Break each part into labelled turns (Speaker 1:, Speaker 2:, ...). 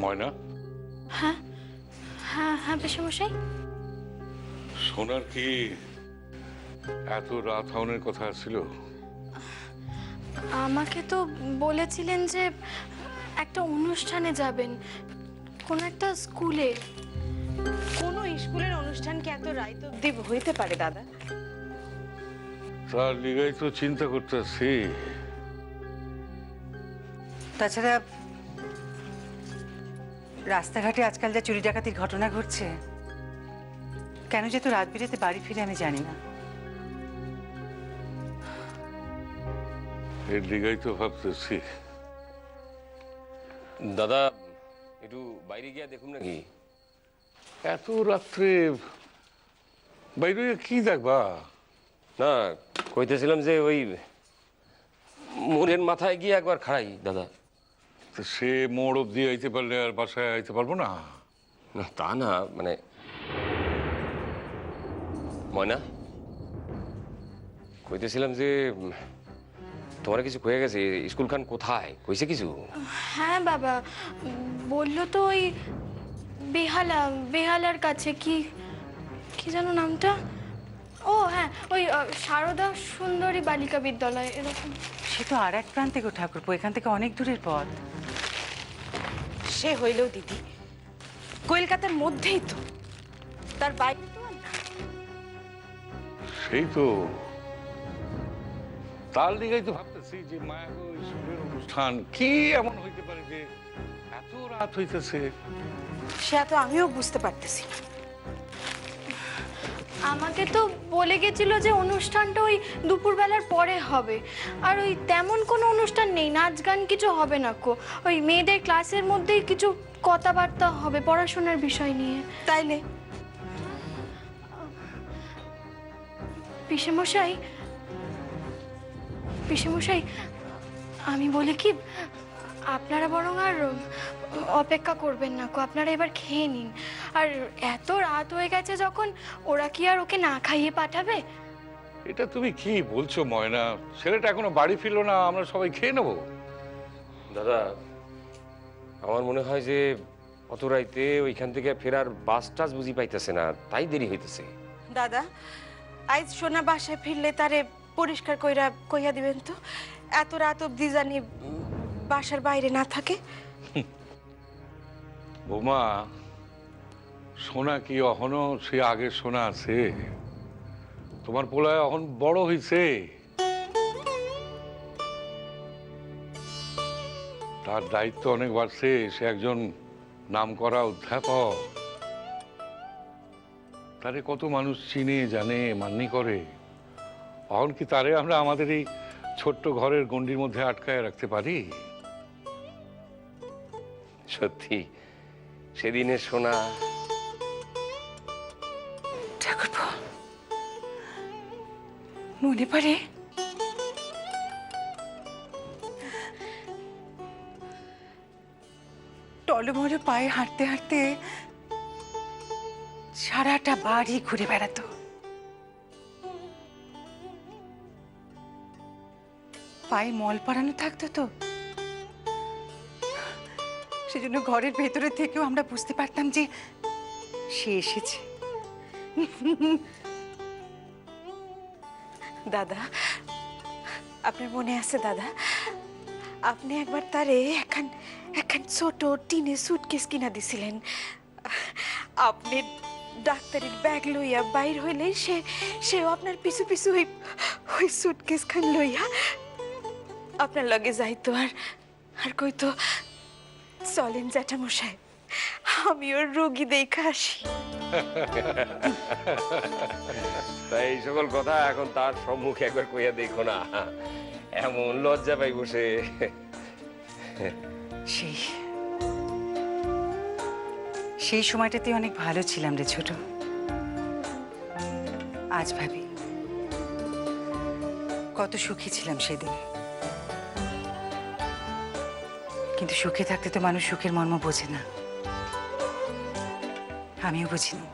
Speaker 1: ময়না।
Speaker 2: হ্যাঁ হ্যাঁ হ্যাঁ পিসেমশাই।
Speaker 1: সোনার কি এত রাত হওয়ার কথা ছিল?
Speaker 2: আমাকে তো বলেছিলেন যে একটা অনুষ্ঠানে যাবেন, কোন একটা স্কুলে।
Speaker 3: কোন স্কুলের অনুষ্ঠান কি এত রাত অবধি হইতে পারে দাদা?
Speaker 1: তার লিগাই তো চিন্তা করতেছি।
Speaker 4: তাছাড়া রাস্তাঘাটে আজকাল যা চুরি ডাকাতির ঘটনা ঘটছে, কেন যে তো রাত বিরেতে বাড়ি ফিরে আমি জানি না।
Speaker 1: এর লিগাই তো ভাবতেছি।
Speaker 5: দাদা একটু বাইরে গিয়া দেখুন নাকি?
Speaker 1: এত রাত্রে বাইরে কি দেখবা?
Speaker 5: না, কইতেছিলাম যে ওই মোড়ের মাথায় গিয়ে একবার খাড়াই দাদা।
Speaker 1: তো সে মোড় অব্দি আইতে পারলে আর বাসায় আইতে পারবো না?
Speaker 5: না তা না, মানে ময়না, কইতেছিলাম যে তোমার কিছু কয়ে গেছে, স্কুল খান কোথায় কইছে কিছু?
Speaker 2: হ্যাঁ বাবা, বললো তো ওই বেহালার কাছে। কি কি যেন নামটা? ও হ্যাঁ, ওই সারদা সুন্দরী বালিকা বিদ্যালয় এরকম।
Speaker 4: সে তো আর এক প্রান্তে গো ঠাকুরপো, এখান থেকে অনেক দূরের পথ।
Speaker 3: সে হইলেও দিদি কলকাতার মধ্যেই তো, তার বাইরে তো আর না।
Speaker 1: সেই তো, তার লিগাই তো ভাবতেছি যে মায়া স্কুলের অনুষ্ঠান কি এমন হইতে পারে যে এত রাত হইতেছে।
Speaker 3: সে তো আমিও বুঝতে পারতেছি।
Speaker 2: আমাকে তো বলে গেছিল যে অনুষ্ঠানটা ওই দুপুরবেলার পরে হবে, আর ওই তেমন কোনো অনুষ্ঠান নেই, নাচ গান কিছু হবে না কো। ওই মেয়েদের ক্লাসের মধ্যেই কিছু কথাবার্তা হবে পড়াশোনার বিষয় নিয়ে।
Speaker 3: তাইলে
Speaker 2: পিসেমশাই, পিসেমশাই, আমি বলি কি, আপনারা বরং আর অপেক্ষা করবেন না কো, আপনারা এবার খেয়ে নিন। আর এত রাত হয়ে গেছে যখন, ওরা কি আর ওকে না খাইয়ে পাঠাবে?
Speaker 1: এটা তুমি কি বলছো ময়না? ছেলেটা এখনো বাড়ি ফিরলো না, আমরা সবাই খেয়ে নেবো।
Speaker 5: দাদা আমার মনে হয় যে অত রাইতে ওইখান থেকে ফেরার বাস টাস বুঝি পাইতেছে না, তাই দেরি হইতেছে।
Speaker 3: দাদা আজ সোনা বাসায় ফিরলে তারে পরিষ্কার কইয়া দিবেন তো, এত রাত অবধি জানি বাসার বাইরে না থাকে।
Speaker 1: বৌমা, সোনা কি অহনো সে আগের সোনা আছে? তোমার পোলায় এখন বড় হইছে, তার দায়িত্ব অনেক বাড়ছে। সে একজন নামকরা অধ্যাপক, তারে কত মানুষ চিনে জানে মান্যি করে। এখন কি তারে আমরা আমাদের এই ছোট্ট ঘরের গণ্ডির মধ্যে আটকায় রাখতে পারি?
Speaker 5: সত্যি সেদিনের সোনা।
Speaker 4: ঠাকুরপো মনে পড়ে? টলমলে পায়ে হাঁটতে হাঁটতে সারাটা বাড়ি ঘুরে বেড়াতো। পায়ে মল পরানো থাকতো তো, সেজন্য ঘরের ভেতরে থেকেও আমরা বুঝতে পারতাম যে সে এসেছে।
Speaker 3: দাদা আপনার মনে আছে দাদা, আপনি একবার তারে একখান ছোট টিনের সুটকেস কিনা দিছিলেন। আপনি ডাক্তারের ব্যাগ লইয়া বাইর হইলে সেও আপনার পিছু পিছু ওই সুটকেস খান লইয়া আপনার লগে যাইতো, আর কইতো চলেন জ্যাঠামশাই, আমি ওর রোগী দেখা আসি।
Speaker 5: তাই এই সকল কথা এখন তার সম্মুখে একবার কইয়া দেখো না, এমন লজ্জা পাই বসে।
Speaker 4: সেই সময়টাতে অনেক ভালো ছিলাম রে ছোট। আজ ভাবি কত সুখী ছিলাম সেদিন। কিন্তু সুখে থাকতে তো মানুষ সুখের মর্ম বোঝে না, আমিও বুঝিনি।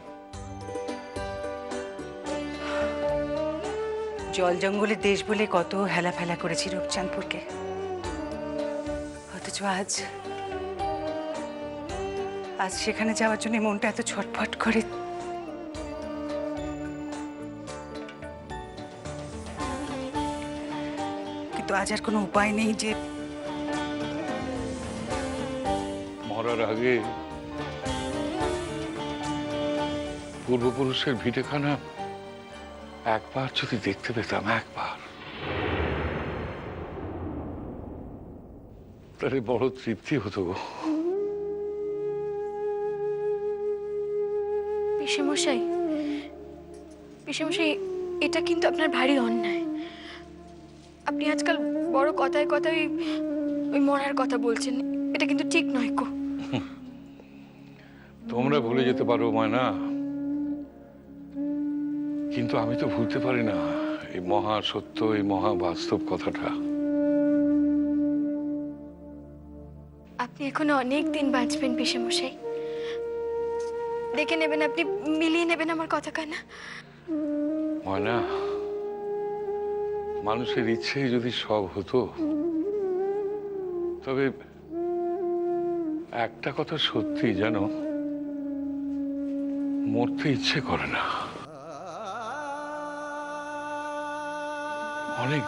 Speaker 4: জল জঙ্গলের দেশ বলে কত হেলা ফেলা করেছি রূপচাঁদপুরকে, অথচ আজ আজ সেখানে যাওয়ার জন্য মনটা এত ছটফট করে। কিন্তু আজ আর কোনো উপায় নেই যে
Speaker 1: মরার আগে পূর্বপুরুষের ভিটেখানা একবার যদি দেখতে পেতাম, একবার, তাহলে বড় তৃপ্তি হতো গো।
Speaker 2: পিসেমশাই, পিসেমশাই, এটা কিন্তু আপনার ভারী অন্যায়। আপনি আজকাল বড় কথায় কথায় ওই মরার কথা বলছেন, এটা কিন্তু ঠিক নয় গো।
Speaker 1: তোমরা ভুলে যেতে পারো ময়না, কিন্তু আমি তো ভুলতে পারি না এই মহা সত্য, এই মহা বাস্তব কথাটা।
Speaker 2: আপনি এখনো অনেক দিন বাঁচবেন পিসেমশাই, দেখে নেবেন, আপনি মিলিয়ে নেবেন আমার কথা কানা।
Speaker 1: ময়না, মানুষের ইচ্ছে যদি সব হতো, তবে একটা কথা সত্যি, জানো, মরতে ইচ্ছে করে না। অনেক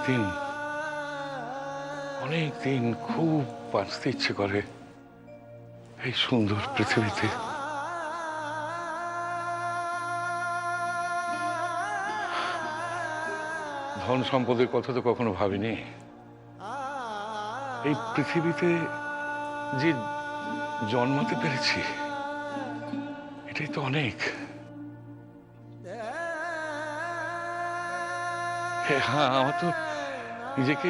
Speaker 1: দিন খুব বাঁচতে ইচ্ছে করে এই সুন্দর পৃথিবীতে। ধন সম্পদের কথা তো কখনো ভাবিনি। এই পৃথিবীতে যে জন্মাতে পেরেছি, এটাই তো অনেক। হ্যাঁ, আমার তো নিজেকে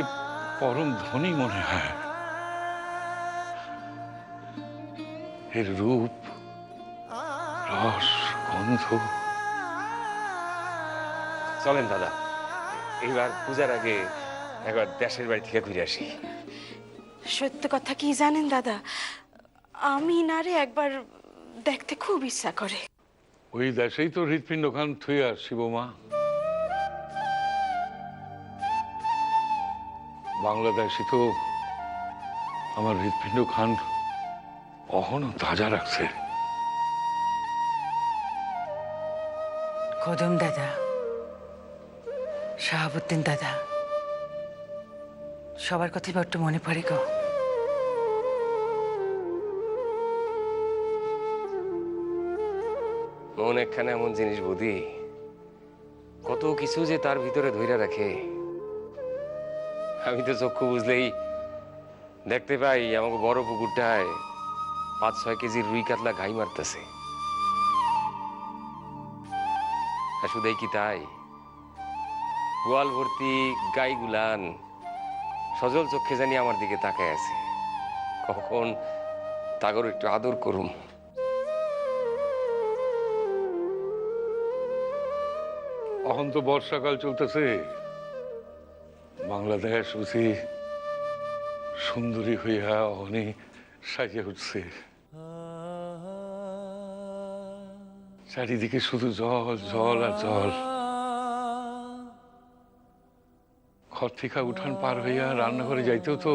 Speaker 1: পরম ধনী মনে হয়। এর রূপ, রস, গন্ধ।
Speaker 5: চলেন দাদা, এইবার পূজার আগে একবার দেশের বাড়ি থেকে ঘুরে আসি।
Speaker 3: সত্য কথা কি জানেন দাদা, আমি নারে একবার দেখতে খুব ইচ্ছা করে।
Speaker 1: ওই দেশেই তো হৃৎপিণ্ড খান থুয়ে আসছি বৌমা। বাংলাদেশি তো আমার হৃৎপিণ্ড খান অহনো তাজা রাখছে।
Speaker 4: কদম দাদা, শাহাবুদ্দিন দাদা, সবার কথাই বড্ড মনে পড়ে গো।
Speaker 5: মন একখানা এমন জিনিস বুঝি, কত কিছু যে তার ভিতরে ধইরা রাখে। আমি তো চক্ষু বুঝলেই দেখতে পাই আমাকে বড় পুকুরটায় 5-6 কেজির রুই কাতলা ঘাই মারতেছে। আর শুধুই কি তাই, গোয়াল ভর্তি গাই গুলান সজল চক্ষে জানি আমার দিকে তাকায় আছে। কখন তাগর একটু আদর করুম।
Speaker 1: এখন তো বর্ষাকাল চলতেছে, বাংলাদেশ বুঝি সুন্দরী হইয়া অহনি সাজিয়ে উঠছে। চারিদিকে শুধু জল, জল আর জল। ঘর থেকে উঠান পার হইয়া রান্নাঘরে যাইতেও তো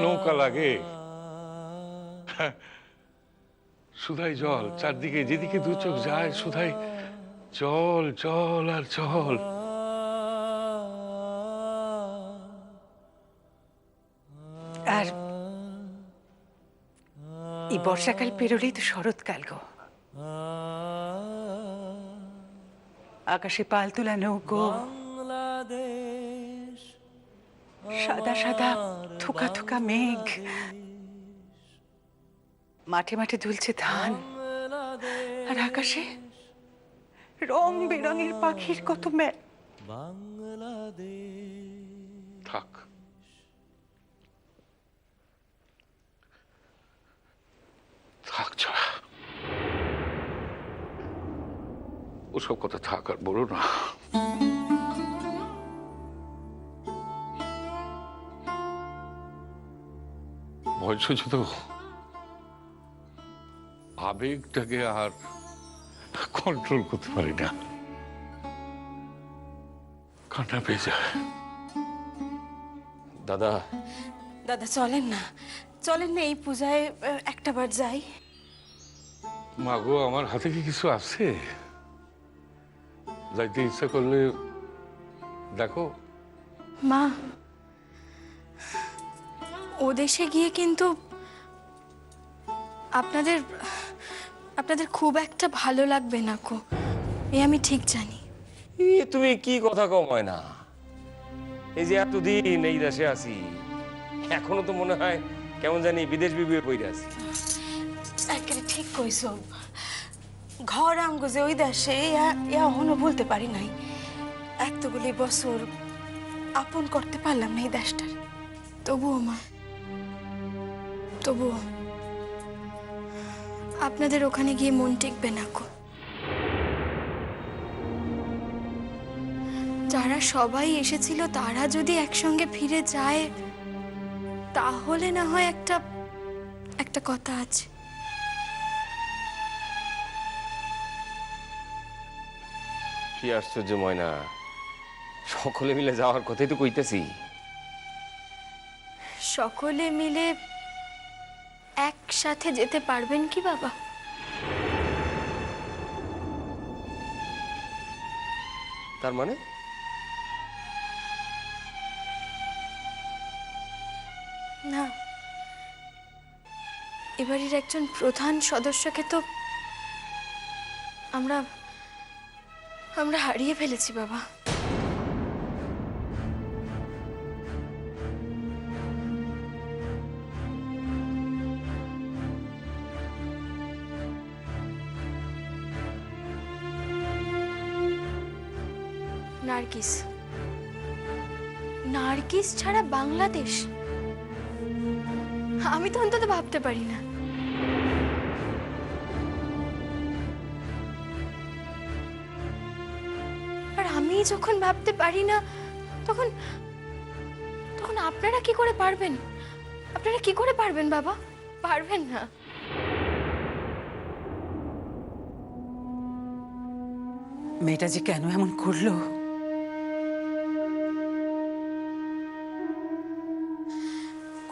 Speaker 1: নৌকা লাগে। শুধাই জল, চারদিকে যেদিকে দু চোখ যায় শুধাই জল, জল আর জল।
Speaker 4: আর এই বর্ষাকাল পেরোলেই তো শরৎকাল গো। আকাশে পাল তোলা নৌকো, সাদা সাদা থোকা থোকা মেঘ, মাঠে মাঠে দুলছে ধান, আর আকাশে রং বেরঙের পাখির কত
Speaker 1: থাক, থাক ছাড়া, ওসব কথা থাক আর বলো না। বয়স হচ্ছে তো, আবেগটাকে আর কন্ট্রোল করতে পারি না, কান্না পেয়ে যায়।
Speaker 5: দাদা,
Speaker 3: দাদা চলেন না, চলেন না, এই পূজায় একটাবার যাই।
Speaker 1: মা গো, আমার হাতে কি কিছু আছে? যাইতে ইচ্ছা করলে দেখো।
Speaker 2: মা, ও দেশে গিয়ে কিন্তু আপনাদের আপনাদের খুব একটা ভালো লাগবে না কো, এ আমি ঠিক জানি।
Speaker 5: তুমি কি কথা কম হয় না? এই যে এতদিন এই দেশে আছি, এখনো তো মনে হয় কেমন জানি বিদেশ বিভুয়ে পড়ে আছি।
Speaker 3: একেবারে ঠিক কইছ। ঘর আমগো যে ওই দেশে এখনো বলতে পারি নাই। এতগুলি বছর আপন করতে পারলাম না এই দেশটার।
Speaker 2: তবুও মা, তবুও আপনাদের ওখানে গিয়ে মন টিকবে না কো। যারা সবাই এসেছিল তারা যদি একসঙ্গে ফিরে যায় তাহলে না হয় একটা কথা আছে।
Speaker 5: কি আশ্চর্য ময়না, সকলে মিলে যাওয়ার কথাই তো কইতেছি।
Speaker 2: সকলে মিলে একসাথে যেতে পারবেন কি বাবা?
Speaker 5: তার মানে
Speaker 2: না, এবারের একজন প্রধান সদস্যকে তো আমরা আমরা হারিয়ে ফেলেছি বাবা। নার্গিস, নার্গিস ছাড়া বাংলাদেশ আমি তো অন্তত ভাবতে পারি না। আর আমি যখন ভাবতে পারি না তখন তখন আপনারা কি করে পারবেন? আপনারা কি করে পারবেন বাবা? পারবেন না।
Speaker 4: মেয়েটা যে কেন এমন করলো?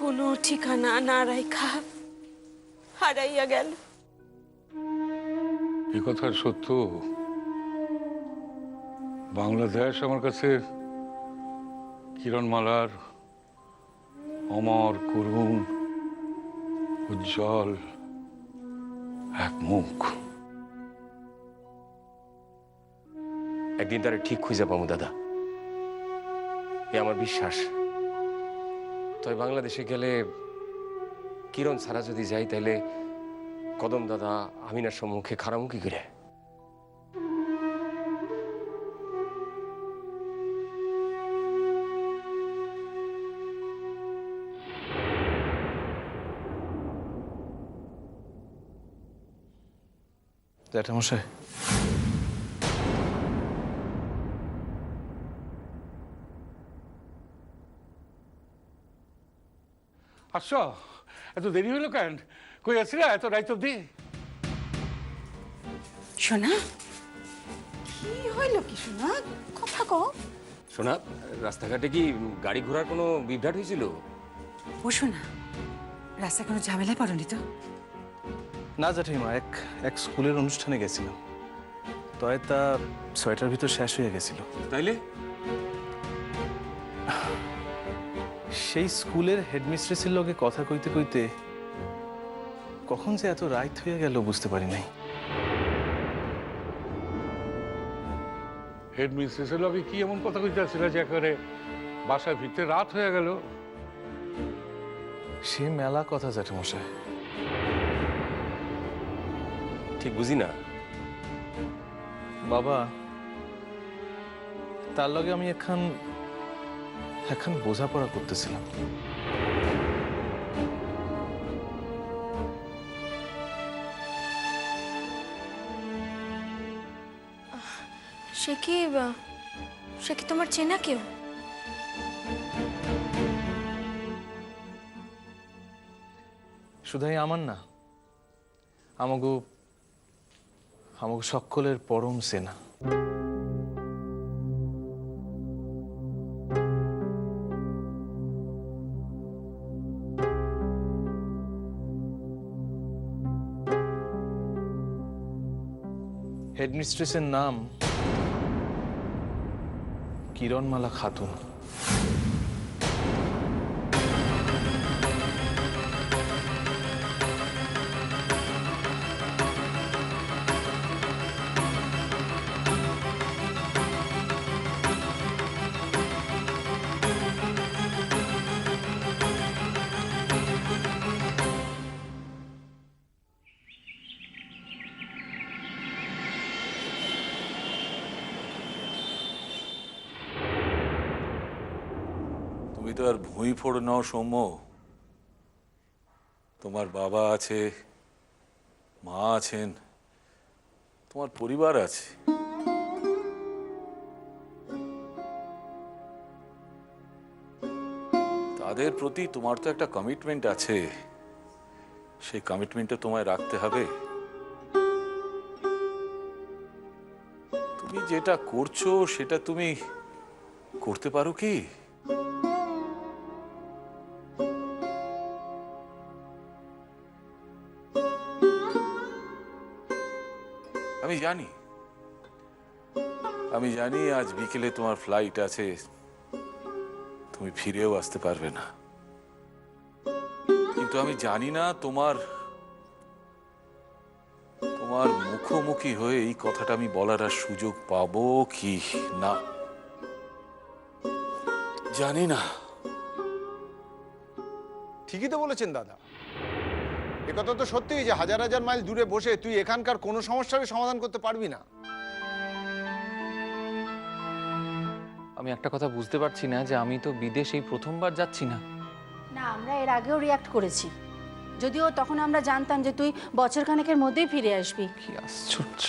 Speaker 3: কোনো ঠিকানা না রাইখা হারাইয়া গেল।
Speaker 1: এ কথা সত্য। বাংলাদেশ আমার কাছে কিরণমালার অমর, করুণ, উজ্জ্বল এক মুখ।
Speaker 5: একদিন তারা ঠিক খুঁজে পাবো দাদা, এ আমার বিশ্বাস। তবে বাংলাদেশে গেলে কিরণ ছাড়া যদি যাই তাহলে কদম দাদা আমিনার সম্মুখে খারামুখী করে।
Speaker 6: জ্যাঠামশাই,
Speaker 1: আচ্ছা, এত দেরি হলো কেন? কই আছি রে এত রাইত অব্দি?
Speaker 3: শোনা, কি হইল কি শোনা? কথা কও।
Speaker 5: শোনা, রাস্তাঘাটে কি গাড়ি ঘোড়ার কোনো বিভ্রাট হয়েছিল?
Speaker 4: ও শোনা, রাস্তায় কোনো ঝামেলায় পড়নি তো?
Speaker 6: না জ্যাঠাইমা, এক স্কুলের অনুষ্ঠানে গেছিলাম, তয় তা 6টার ভিতর শেষ হয়ে গেছিল।
Speaker 5: তাইলে
Speaker 6: সেই স্কুলের হেডমিস্ট্রেসের লগে কথা কইতে কইতে কখন যে এত রাত হয়ে গেল বুঝতে পারি নাই।
Speaker 1: হেড মিস্ট্রেসের লগে কি এমন কথা কইতে আসছিল যে একেবারে বাসায় ফিরতে রাত হয়ে গেল?
Speaker 6: সে মেলা কথা জ্যাঠামশাই।
Speaker 5: ঠিক বুঝি না।
Speaker 6: বাবা, তার লগে আমি এখন বোঝাপড়া করতেছিলাম।
Speaker 2: সে কি তোমার চেনা কেউ?
Speaker 6: শুধুই আমার না, আমাগো সকলের পরম সেনা। হেডমিস্ট্রেসের নাম কিরণমালা খাতুন।
Speaker 7: তুমি তো আর ভুঁই ফোড় নাও সৌম্য। তোমার বাবা আছে, মা আছেন, তোমার পরিবার আছে। তাদের প্রতি তোমার তো একটা কমিটমেন্ট আছে, সেই কমিটমেন্টটা তোমায় রাখতে হবে। তুমি যেটা করছো সেটা তুমি করতে পারো কি? আমি জানি আজ বিকেলে তোমার ফ্লাইট আছে, তুমি ফিরেও আসতে পারবে না, কিন্তু আমি জানি না তোমার মুখোমুখি হয়ে এই কথাটা আমি বলার আর সুযোগ পাবো কি না জানি না।
Speaker 8: ঠিকই তো বলেছেন দাদা, একথা তো সত্যি যে হাজার হাজার মাইল দূরে বসে তুই এখানকার কোনো সমস্যারই সমাধান করতে পারবি না।
Speaker 9: আমি একটা কথা বুঝতে পারছি না যে আমি তো বিদেশ এই প্রথমবার যাচ্ছি না।
Speaker 10: না, আমরা এর আগেও রিয়াক্ট করেছি, যদিও তখন আমরা জানতাম যে তুই বছরখানেকের মধ্যেই ফিরে আসবি।
Speaker 9: কি আশ্চর্য!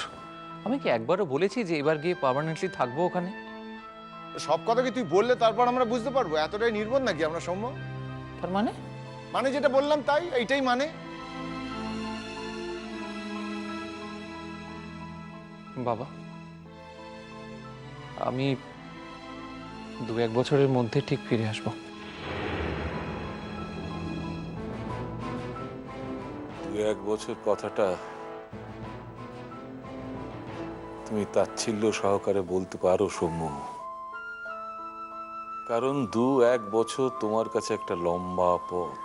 Speaker 9: আমি কি একবারও বলেছি যে এবার গিয়ে পার্মানেন্টলি থাকবো ওখানে?
Speaker 8: সব কথা কি তুই বললে তারপর আমরা বুঝতে পারবো? এতটাই নির্বোধ নাকি আমরা সৌম্য?
Speaker 9: তার মানে
Speaker 8: মানে যেটা বললাম তাই, এইটাই মানে।
Speaker 9: বাবা, আমি 2-1 বছরের মধ্যে ঠিক ফিরে আসবো।
Speaker 7: 2-1 বছর কথাটা তুমি তাচ্ছিল্য সহকারে বলতে পারো সৌম্য, কারণ 2-1 বছর তোমার কাছে একটা লম্বা পথ।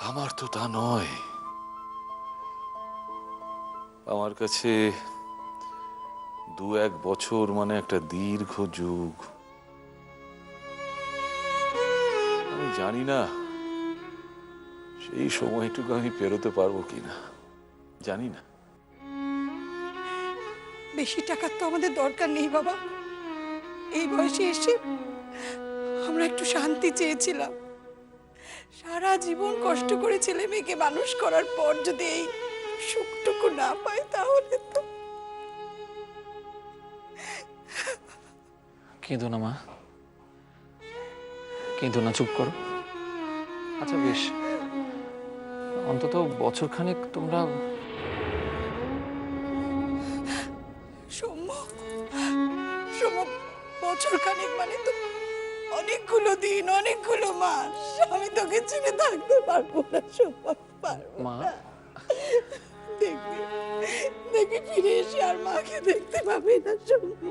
Speaker 7: আমার তো তা নয়। আমার কাছে 2-1 বছর মানে একটা দীর্ঘ যুগ। আমি জানি না সেই সময়টুকু আমি পেরোতে পারবো কিনা, জানি না।
Speaker 3: বেশি টাকার তো আমাদের দরকার নেই বাবা। এই বয়সে এসে আমরা একটু শান্তি চেয়েছিলাম। সারা জীবন কষ্ট করে ছেলে মেয়েকে মানুষ করার পর যদি এই সুখটুকু না পাই তাহলে তো।
Speaker 9: কেঁদো না মা, কেঁদো না, চুপ করো। আচ্ছা বেশ, অন্তত বছরখানেক তোমরা।
Speaker 3: সৌম্য, বছরখানেক মানে তো অনেকগুলো দিন, অনেকগুলো মাস। আমি তোকে ছেড়ে থাকতে পারবো না সৌম্য, পারবো
Speaker 9: মা,
Speaker 3: না। দেখবি ফিরে এসে আর মাকে দেখতে পাবি না সৌম্য।